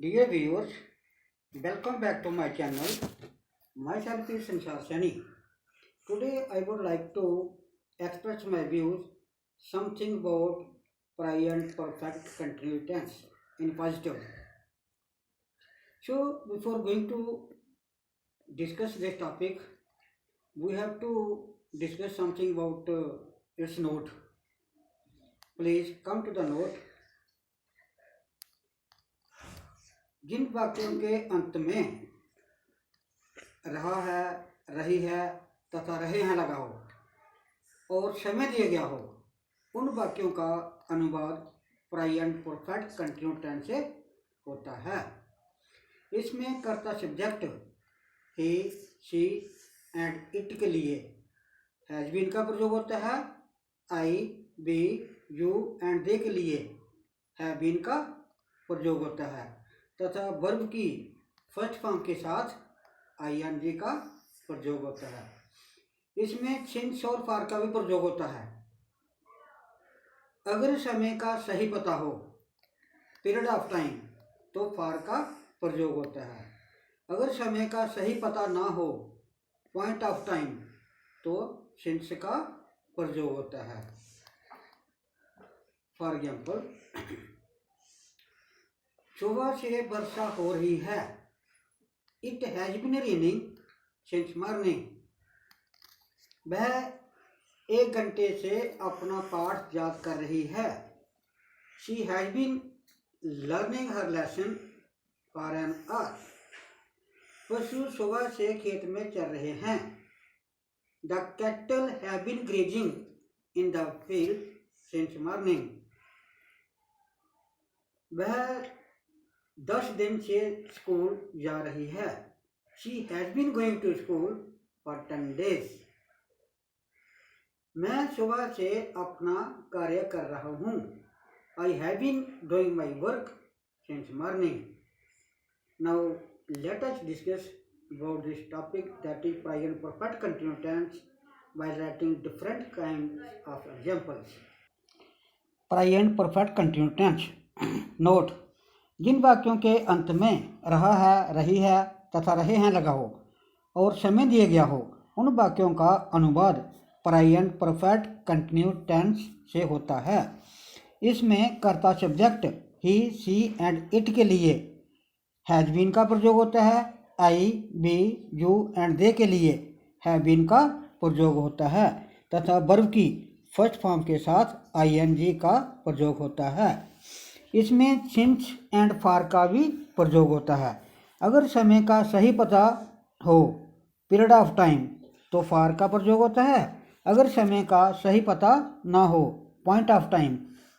Dear viewers, welcome back to my channel. Myself is Sanshar Sani. Today I would like to express my views something about present perfect continuous tense in positive. So before going to discuss this topic, we have to discuss something about its note. Please come to the note. जिन वाक्यों के अंत में रहा है, रही है तथा रहे हैं लगा हो और समय दिया गया हो, उन वाक्यों का अनुवाद प्रेजेंट परफेक्ट कंटिन्यूस टेंस से होता है। इसमें कर्ता subject he, she and it के लिए हैज बीन का प्रयोग होता है। आई, बी, यू एंड दे के लिए हैव बीन का प्रयोग होता है तथा वर्ब की फर्स्ट फॉर्म के साथ आईएनजी का प्रयोग होता है। इसमें सिंस और फॉर का भी प्रयोग होता है। अगर समय का सही पता हो, पीरियड ऑफ टाइम, तो फॉर का प्रयोग होता है। अगर समय का सही पता ना हो, पॉइंट ऑफ टाइम, तो सिंस का प्रयोग होता है। फॉर एग्जाम्पल, सुबह से वर्षा हो रही है। It has been raining since morning. वह 1 घंटे से अपना पाठ याद कर रही है। She has been learning her lesson for an hour. पशु सुबह से खेत में चल रहे हैं। The cattle have been grazing in the field since morning. वह 10 दिन से स्कूल जा रही है। She has been going to school for 10 days। मैं सुबह से अपना कार्य कर रहा हूँ। I have been doing my work since morning. Now let us discuss about this topic, that is present perfect continuous tense, by writing different kind of examples. Present perfect continuous tense. Note: जिन वाक्यों के अंत में रहा है, रही है तथा रहे हैं लगा हो और समय दिया गया हो, उन वाक्यों का अनुवाद प्रेजेंट परफेक्ट कंटिन्यूस टेंस से होता है। इसमें कर्ता subject he, she and it के लिए हैज बीन का प्रयोग होता है। आई, बी, यू एंड दे के लिए हैव बीन का प्रयोग होता है तथा वर्ब की फर्स्ट फॉर्म के साथ आईएनजी का प्रयोग होता है। इसमें सिंस एंड फॉर का भी प्रयोग होता है। अगर समय का सही पता हो, पीरियड ऑफ टाइम, तो फॉर का प्रयोग होता है। अगर समय का सही पता ना हो, पॉइंट ऑफ टाइम,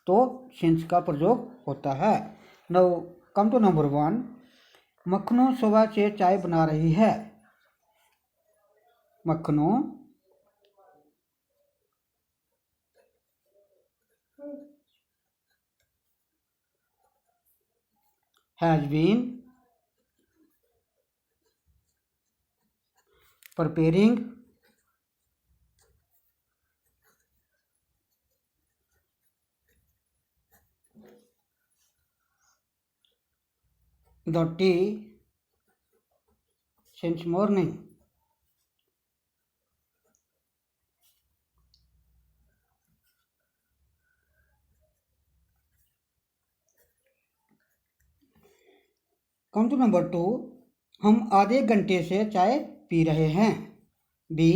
तो सिंस का प्रयोग होता है। Now come to number 1। Makhnu सुबह से चाय बना रही है। Makhnu has been preparing the tea since morning. Come to number 2। हम आधे घंटे से चाय पी रहे हैं। We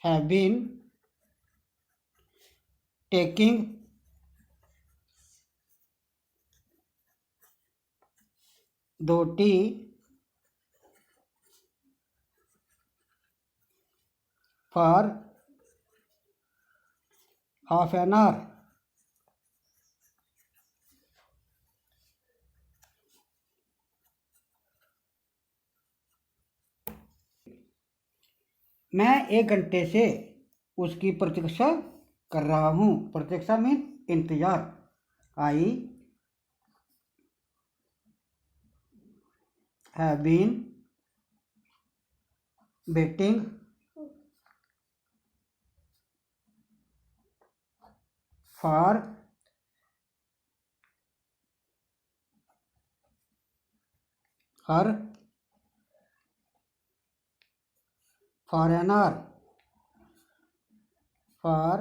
have been taking the tea for half an hour. मैं 1 घंटे से उसकी प्रतीक्षा कर रहा हूँ। प्रतीक्षा मीन इंतजार। I have been waiting for her, for an hour, for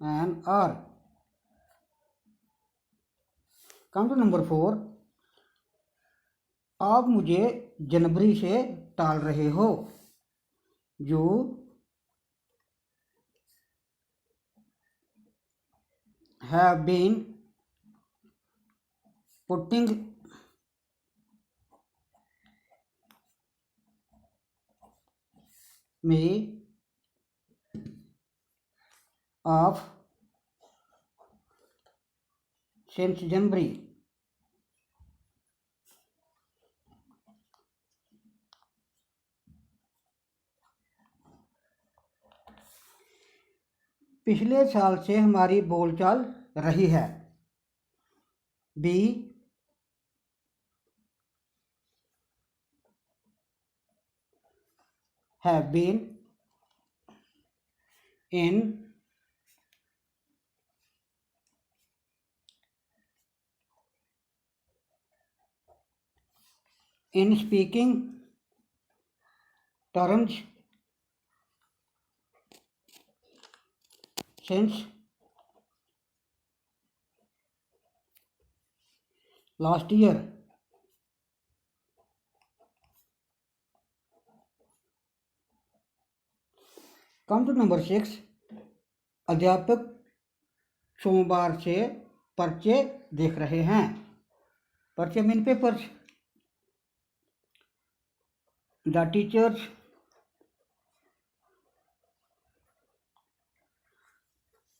an hour. Come to number 4. आप मुझे जनवरी से टाल रहे हो। You have been putting me off since January. पिछले साल से हमारी बोलचाल रही है। We have been in speaking terms since last year. Come to number 6. अध्यापक सोमवार से पर्चे देख रहे हैं। पर्चे mean papers. The teachers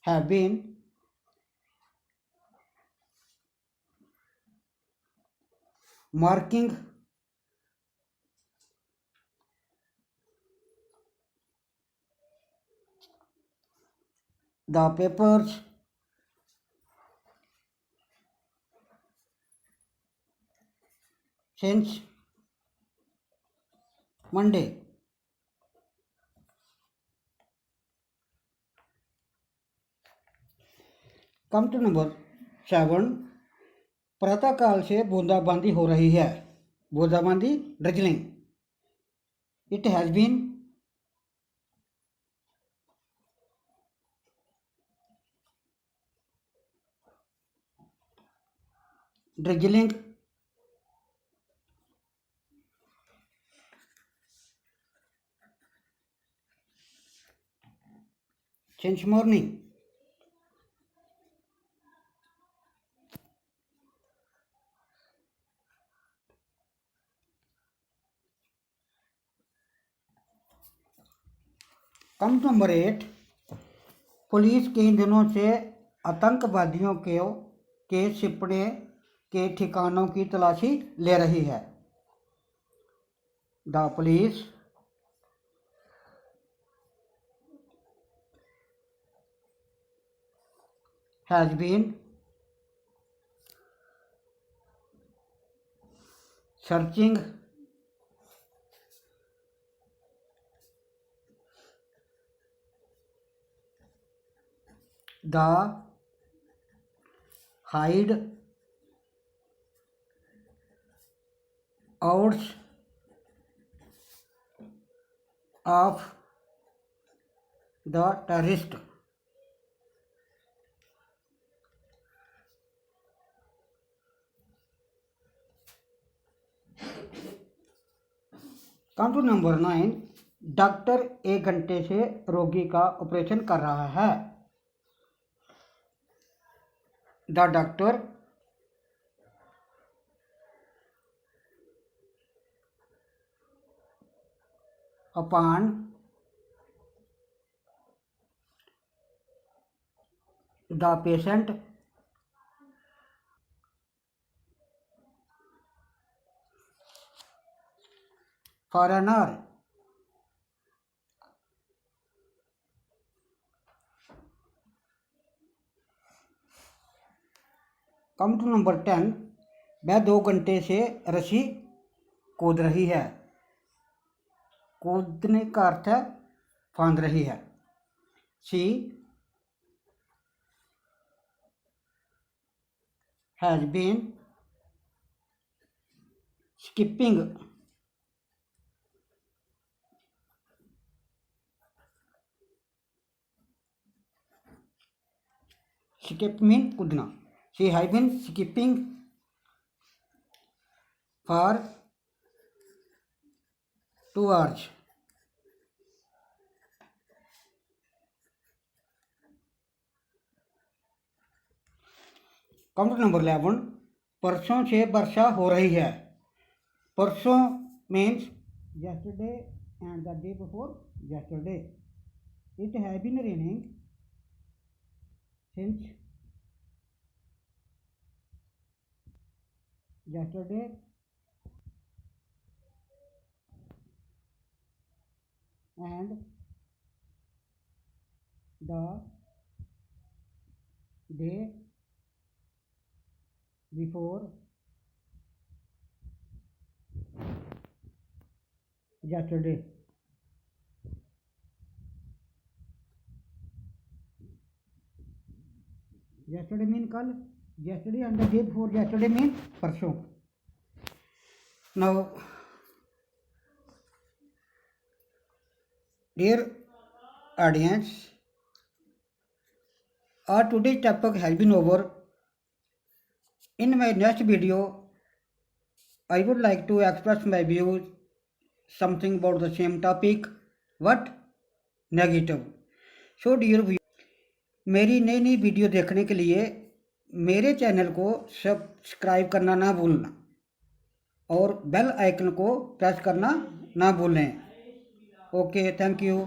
have been marking the papers since Monday. Come to number 7. प्रातःकाल से बूंदाबांदी हो रही है। बूंदाबांदी drizzling. It has been drizzling since morning. Come to number 8. Police कई दिनों से आतंकवादियों के छिपने के ठिकानों की तलाशी ले रही है। The police has been searching the hideouts of the terrorist. Come to number 9. Doctor 1 घंटे से रोगी का ऑपरेशन कर रहा है। The doctor upon the patient for an hour. Come to number 10. वह 2 घंटे से रस्सी कूद रही है। कूदने का अर्थ है फांद रही है। She has been skipping, skip mean कूदना. She has been skipping for 2 hours. Count number 11. परसों से वर्षा हो रही है. परसों means yesterday and the day before yesterday. It has been raining since yesterday and the day before yesterday. Yesterday mean कल. Yesterday and the day before yesterday mean परसों. Now, dear audience, our today's topic has been over. In my next video, I would like to express my views something about the same topic. What? Negative. So dear view, मेरी नई नई video देखने के लिए मेरे channel को subscribe करना ना भूलना और बेल आइकन को प्रेस करना ना भूलें. Okay, thank you.